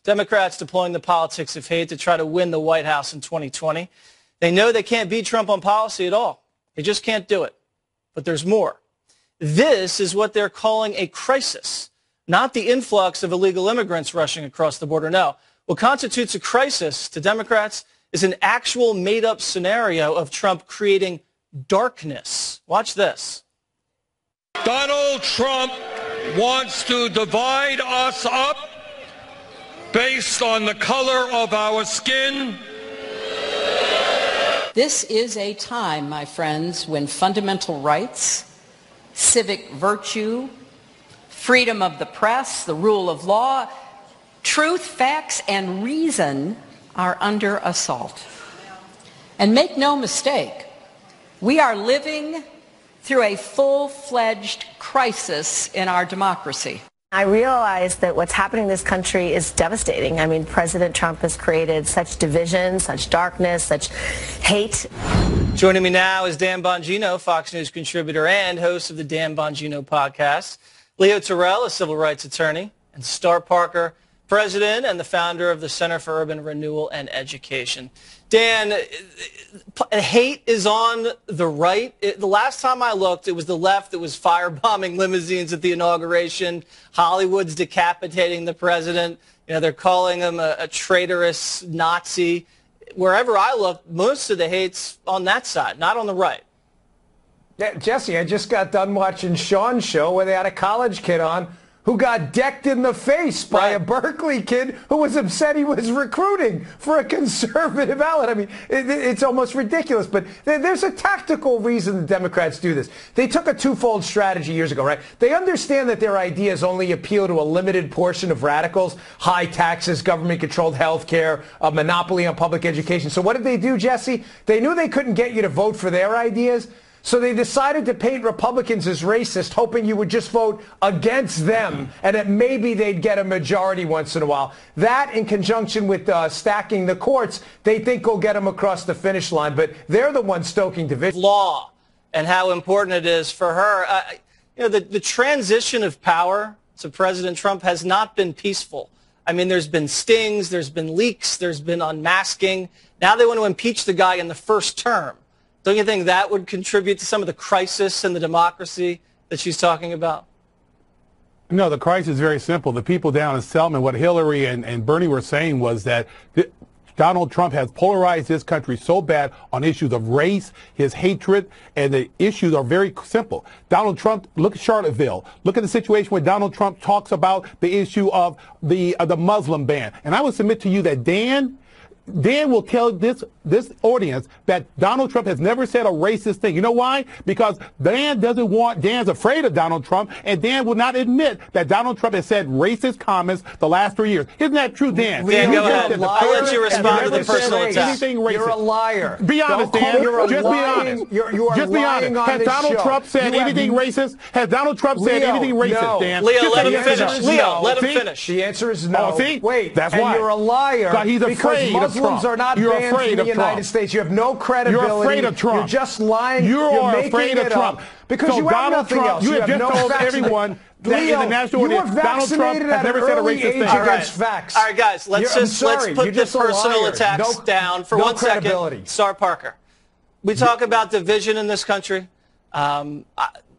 Democrats deploying the politics of hate to try to win the White House in 2020. They know they can't beat Trump on policy at all. They just can't do it. But there's more. This is what they're calling a crisis, not the influx of illegal immigrants rushing across the border. No. What constitutes a crisis to Democrats is an actual made-up scenario of Trump creating darkness. Watch this. Donald Trump wants to divide us up based on the color of our skin. This is a time, my friends, when fundamental rights, civic virtue, freedom of the press, the rule of law, truth, facts, and reason are under assault. And make no mistake, we are living through a full-fledged crisis in our democracy. I realize that what's happening in this country is devastating. I mean, President Trump has created such division, such darkness, such hate. Joining me now is Dan Bongino, Fox News contributor and host of the Dan Bongino podcast. Leo Terrell, a civil rights attorney, and Star Parker, president and the founder of the Center for Urban Renewal and Education. Dan, hate is on the right. The last time I looked, it was the left that was firebombing limousines at the inauguration. Hollywood's decapitating the president. You know, they're calling him a traitorous Nazi. Wherever I look, most of the hate's on that side, not on the right. Yeah, Jesse, I just got done watching Sean's show where they had a college kid on who got decked in the face by a Berkeley kid who was upset he was recruiting for a conservative ballot. I mean, it's almost ridiculous, but there's a tactical reason the Democrats do this. They took a twofold strategy years ago, right? They understand that their ideas only appeal to a limited portion of radicals: high taxes, government-controlled health care, a monopoly on public education. So what did they do, Jesse? They knew they couldn't get you to vote for their ideas, so they decided to paint Republicans as racist, hoping you would just vote against them and that maybe they'd get a majority once in a while. That, in conjunction with stacking the courts, they think will get them across the finish line. But they're the ones stoking division. Law and how important it is for her. You know, the transition of power to President Trump has not been peaceful. I mean, there's been stings, there's been leaks, there's been unmasking. Now they want to impeach the guy in the first term. Don't you think that would contribute to some of the crisis in the democracy that she's talking about? No, the crisis is very simple. The people down in Selma, what Hillary and Bernie were saying was that Donald Trump has polarized this country so bad on issues of race, his hatred, and the issues are very simple. Donald Trump, look at Charlottesville. Look at the situation where Donald Trump talks about the issue of the Muslim ban. And I would submit to you that Dan will tell this audience that Donald Trump has never said a racist thing. You know why? Because Dan's afraid of Donald Trump, and Dan will not admit that Donald Trump has said racist comments the last 3 years. Isn't that true, Dan? Dan, go ahead. I'll let you respond to the personal attack. You're a liar. Be honest, Dan. Just be honest. You are just be honest. Has Donald Trump said anything racist? Has Donald Trump said anything racist, Dan? Leo, let him finish. Leo, let him finish. The answer is no. See? Wait, that's why. You're a liar. God, he's afraid because Muslims are not banned from the United States. You have no credibility. You're afraid of Trump. You're just lying. You're afraid of Trump. Because you have nothing else. You have just told everyone that in the national audience, Donald Trump has never said a racist thing. All right, guys, let's put the personal attacks down for 1 second. Star Parker, we talk about division in this country.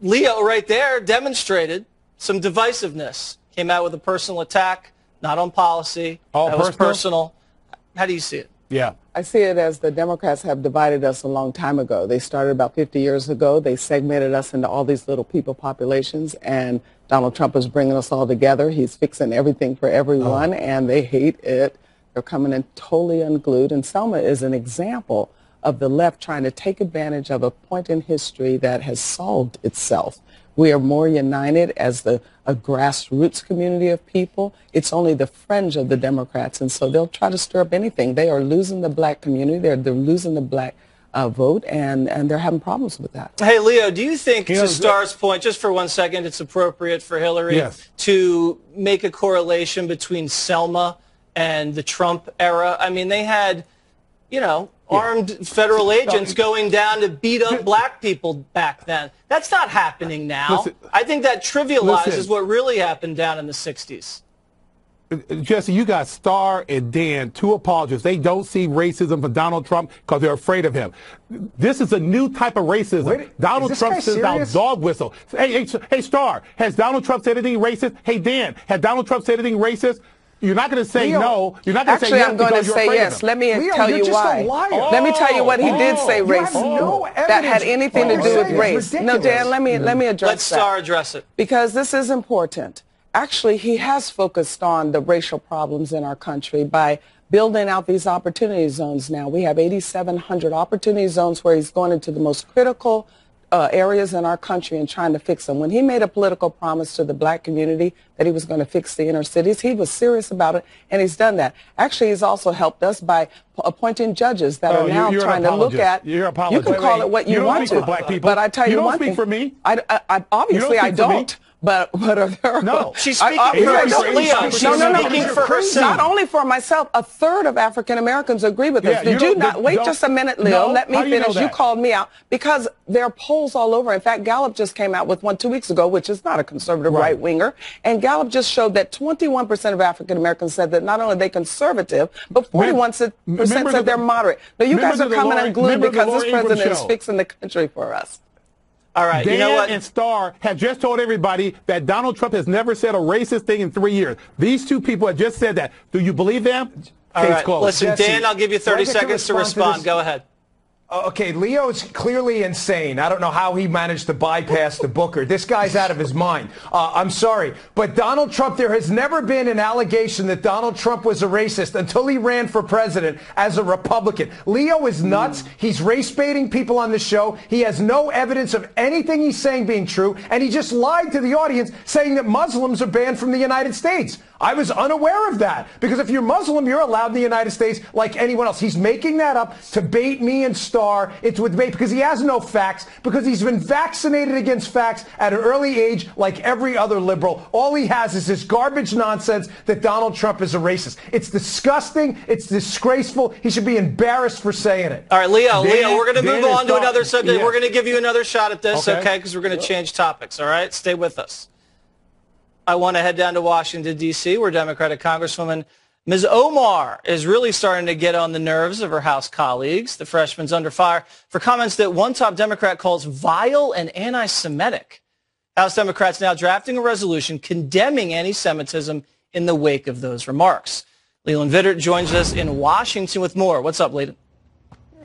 Leo right there demonstrated some divisiveness. Came out with a personal attack, not on policy. That was personal. How do you see it? Yeah. I see it as the Democrats have divided us a long time ago. They started about 50 years ago. They segmented us into all these little people populations, and Donald Trump is bringing us all together. He's fixing everything for everyone, and they hate it. They're coming in totally unglued, and Selma is an example of the left trying to take advantage of a point in history that has solved itself. We are more united as a grassroots community of people. It's only the fringe of the Democrats, and so they'll try to stir up anything. They are losing the black community. They're losing the black vote, and they're having problems with that. Hey, Leo, do you think, to Star's point, just for 1 second, it's appropriate for Hillary to make a correlation between Selma and the Trump era? I mean, they had, you know, armed federal agents going down to beat up black people back then. That's not happening now. I think that trivializes what really happened down in the 60s. Jesse, you got Star and Dan, two apologists. They don't see racism from Donald Trump because they're afraid of him. This is a new type of racism. Wait, Donald Trump sends out dog whistle. Hey, Star, has Donald Trump said anything racist? Hey, Dan, has Donald Trump said anything racist? You're not going to say Leo, no. You're not going to say yes. Actually, I'm going to say yes. Let me tell you why. Let me tell you what he did say racist. That had anything to do with race. No, Dan, let me address Let Star address it. Because this is important. Actually, he has focused on the racial problems in our country by building out these opportunity zones now. We have 8,700 opportunity zones where he's going into the most critical areas in our country and trying to fix them. When he made a political promise to the black community that he was going to fix the inner cities, he was serious about it, and he's done that. Actually, he's also helped us by appointing judges that are now trying to look at. You're an apologist. You can call it what you want to. Black people. But I tell you one thing. You don't speak for me. Obviously, I don't. But are there? No, she's speaking for Leo. She's speaking for herself. Not only for myself. A third of African Americans agree with us. Did you not? Wait just a minute, Leo. Let me finish. You called me out because there are polls all over. In fact, Gallup just came out with one 2 weeks ago, which is not a conservative right winger, and Gallup just showed that 21% of African Americans said that not only are they conservative, but 41% said they're moderate. Now you guys are coming unglued because this president is fixing the country for us. All right, Dan you know what? and Star have just told everybody that Donald Trump has never said a racist thing in 3 years. These two people have just said that. Do you believe them? All right, closed. listen, Jesse, Dan, I'll give you 30 seconds to respond. Go ahead. Okay, Leo's clearly insane. I don't know how he managed to bypass the Booker. This guy's out of his mind. I'm sorry. But Donald Trump, there has never been an allegation that Donald Trump was a racist until he ran for president as a Republican. Leo is nuts. He's race baiting people on the show. He has no evidence of anything he's saying being true. And he just lied to the audience saying that Muslims are banned from the United States. I was unaware of that because if you're Muslim, you're allowed in the United States like anyone else. He's making that up to bait me and Star into a debate because he has no facts, because he's been vaccinated against facts at an early age like every other liberal. All he has is this garbage nonsense that Donald Trump is a racist. It's disgusting. It's disgraceful. He should be embarrassed for saying it. All right, Leo, we're going to move on to another subject. Yeah. We're going to give you another shot at this, okay? Because we're going to change topics, all right? Stay with us. I want to head down to Washington, D.C., where Democratic Congresswoman Ms. Omar is really starting to get on the nerves of her House colleagues. The freshman's under fire for comments that one top Democrat calls vile and anti-Semitic. House Democrats now drafting a resolution condemning anti-Semitism in the wake of those remarks. Leland Vittert joins us in Washington with more. What's up, Leland?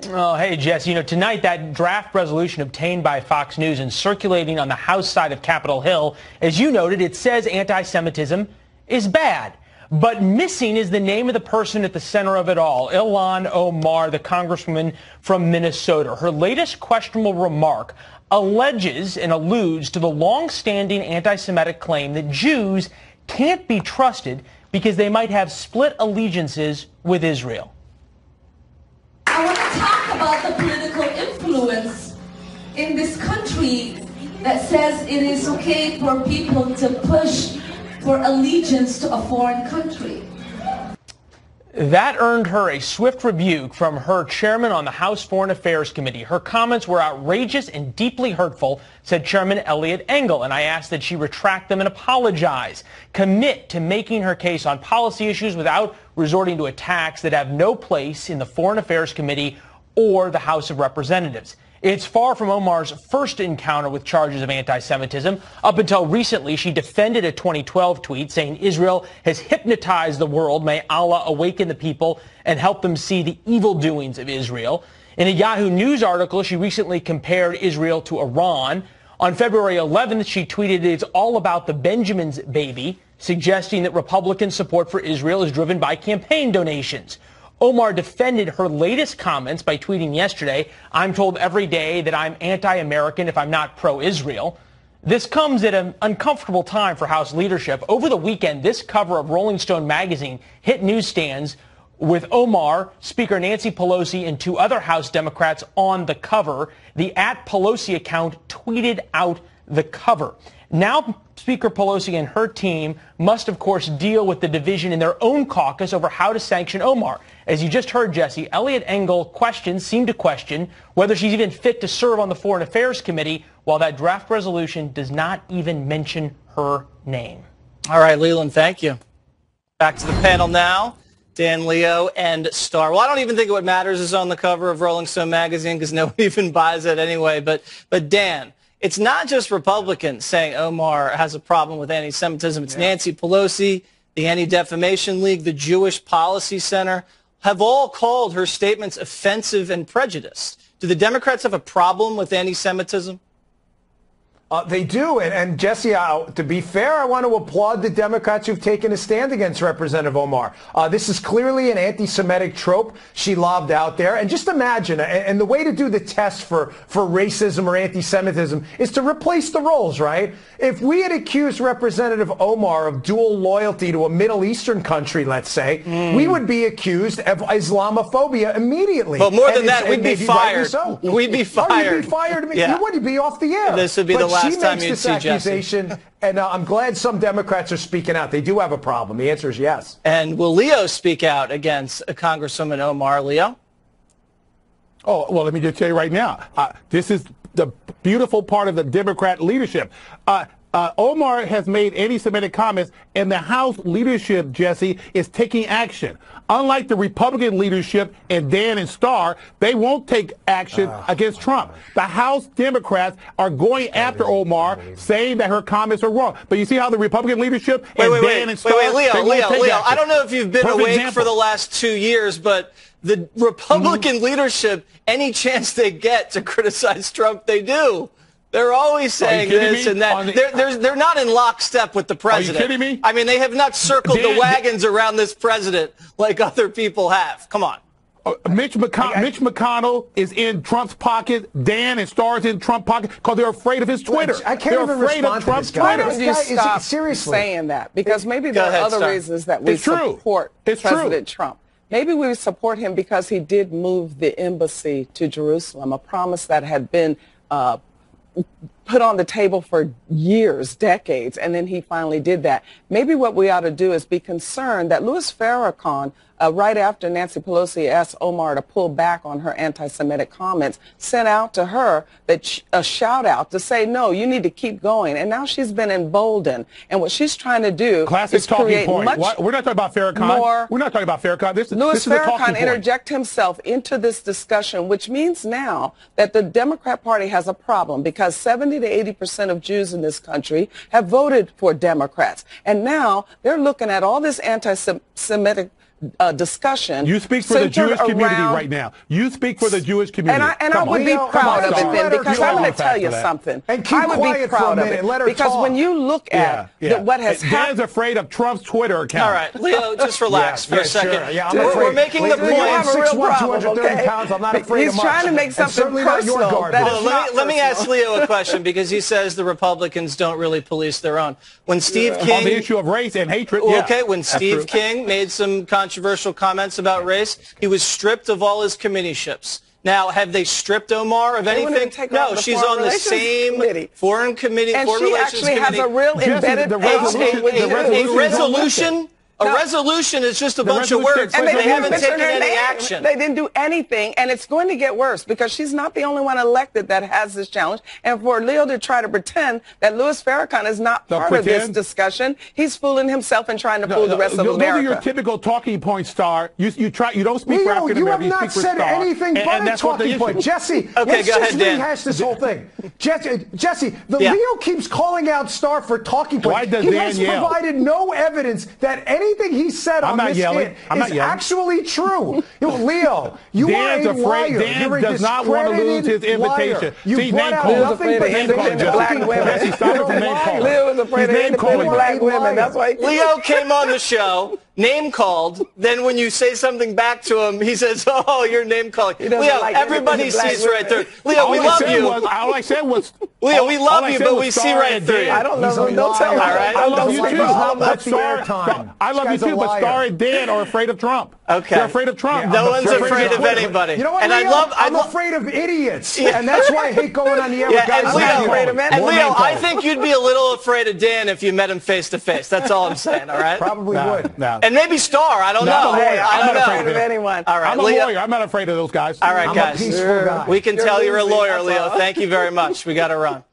Oh, hey, Jess. You know, tonight that draft resolution obtained by Fox News and circulating on the House side of Capitol Hill, as you noted, it says anti-Semitism is bad. But missing is the name of the person at the center of it all, Ilhan Omar, the congresswoman from Minnesota. Her latest questionable remark alleges and alludes to the long-standing anti-Semitic claim that Jews can't be trusted because they might have split allegiances with Israel. I want to talk about the political influence in this country that says it is okay for people to push for allegiance to a foreign country. That earned her a swift rebuke from her chairman on the House Foreign Affairs Committee. Her comments were outrageous and deeply hurtful, said Chairman Eliot Engel, and I asked that she retract them and apologize, commit to making her case on policy issues without resorting to attacks that have no place in the Foreign Affairs Committee or the House of Representatives. It's far from Omar's first encounter with charges of anti-Semitism. Up until recently, she defended a 2012 tweet saying Israel has hypnotized the world. May Allah awaken the people and help them see the evil doings of Israel. In a Yahoo News article, she recently compared Israel to Iran. On February 11th, she tweeted it's all about the Benjamin's baby, suggesting that Republican support for Israel is driven by campaign donations. Omar defended her latest comments by tweeting yesterday, "I'm told every day that I'm anti-American if I'm not pro-Israel." This comes at an uncomfortable time for House leadership. Over the weekend, this cover of Rolling Stone magazine hit newsstands with Omar, Speaker Nancy Pelosi, and two other House Democrats on the cover. The @Pelosi account tweeted out the cover. Now, Speaker Pelosi and her team must, of course, deal with the division in their own caucus over how to sanction Omar. As you just heard, Jesse, Eliot Engel seemed to question whether she's even fit to serve on the Foreign Affairs Committee, while that draft resolution does not even mention her name. All right, Leland, thank you. Back to the panel now. Dan, Leo, and Star. Well, I don't even think what matters is on the cover of Rolling Stone magazine because nobody even buys it anyway. But Dan, it's not just Republicans saying Omar has a problem with anti-Semitism. It's Nancy Pelosi, the Anti-Defamation League, the Jewish Policy Center, have all called her statements offensive and prejudiced. Do the Democrats have a problem with anti-Semitism? They do. And Jesse, to be fair, I want to applaud the Democrats who've taken a stand against Representative Omar. This is clearly an anti-Semitic trope she lobbed out there. And just imagine, and the way to do the test for racism or anti-Semitism is to replace the roles, right? If we had accused Representative Omar of dual loyalty to a Middle Eastern country, let's say, we would be accused of Islamophobia immediately. Well, more than that, we'd be fired. So. We'd be fired. Oh, you'd be fired. Yeah. You wouldn't be off the air. This would be the last time you'd see accusation, and I'm glad some Democrats are speaking out. They do have a problem. The answer is yes. And will Leo speak out against Congresswoman Omar? Leo? Oh, well, let me just tell you right now. This is the beautiful part of the Democrat leadership. Omar has made anti-Semitic comments, and the House leadership, Jesse, is taking action. Unlike the Republican leadership and Dan and Star, they won't take action against Trump. The House Democrats are going after Omar, saying that her comments are wrong. But you see how the Republican leadership and Dan and Star, Leo, I don't know if you've been awake for the last 2 years, but the Republican leadership, any chance they get to criticize Trump, they do. They're always saying this and that. They're not in lockstep with the president. Are you kidding me? I mean, they have not circled the wagons around this president like other people have. Come on. Mitch McConnell is in Trump's pocket. Dan and Star's in Trump's pocket because they're afraid of his Twitter. I can't even respond to Trump's Twitter. Why don't you stop saying that? Because maybe there are other reasons that we support President Trump. Maybe we support him because he did move the embassy to Jerusalem, a promise that had been put on the table for years, decades, and then he finally did that. Maybe what we ought to do is be concerned that Louis Farrakhan, right after Nancy Pelosi asked Omar to pull back on her anti-Semitic comments, sent out to her a shout out to say, no, you need to keep going. And now she's been emboldened. And what she's trying to do is create much We're not talking about Farrakhan. We're not talking about Farrakhan. Louis Farrakhan interject himself into this discussion, which means now that the Democrat Party has a problem because 70 to 80% of Jews in this country have voted for Democrats. And now they're looking at all this anti-Semitic discussion. You speak for the Jewish community right now. You speak for the Jewish community. And I would be proud of it then, because I'm going to tell you something. And keep quiet for a minute and let her talk. Because when you look at what has happened. Dan's afraid of Trump's Twitter account. All right, Leo, just relax for a second. Sure. Yeah, we're making the point. I'm 6'1", 230 pounds. I'm not afraid of much. He's trying to make something personal. Let me ask Leo a question, because he says the Republicans don't really police their own. When Steve King... On the issue of race and hatred, okay, when Steve King made some controversial comments about race, he was stripped of all his committeeships. Now, have they stripped Omar of anything? No, she's on the same foreign committee, and foreign relations committee. And she actually has a real embedded resolution. A resolution is just a bunch of words. And they haven't taken any action. They didn't do anything, and it's going to get worse because she's not the only one elected that has this challenge. And for Leo to try to pretend that Louis Farrakhan is not part of this discussion, he's fooling himself and trying to fool the rest of America. Those are your typical talking points, Star. You don't speak for African Americans. You have not said anything but a talking point. Jesse, let's just rehash this whole thing. Jesse, Leo keeps calling out Star for talking points. He has provided no evidence that anything he said on this hit is actually true. Leo, you are a liar. Dan does not want to lose his invitation. You brought out nothing but independent black women. Leo is afraid of independent black women. That's why Leo came on the show, name called. Then when you say something back to him, he says, "Oh, you're name calling." Leo, everybody sees right through. Leo, we love you. All I said was, Leo, we love you, but we see right through you. I don't know. Don't tell me. All right. I love you too. I love you too, but Star and Dan are afraid of Trump. Okay. They're afraid of Trump. No one's afraid of anybody. You know what, Leo? I'm afraid of idiots. And that's why I hate going on the air with guys like you. And Leo, I think you'd be a little afraid of Dan if you met him face to face. That's all I'm saying, all right? Probably would. And maybe Star. I don't know. I'm not afraid of anyone. All right, I'm a lawyer. I'm not afraid of those guys. All right, guys. I'm a peaceful guy. We can tell you're a lawyer, Leo. Thank you very much. We got to run.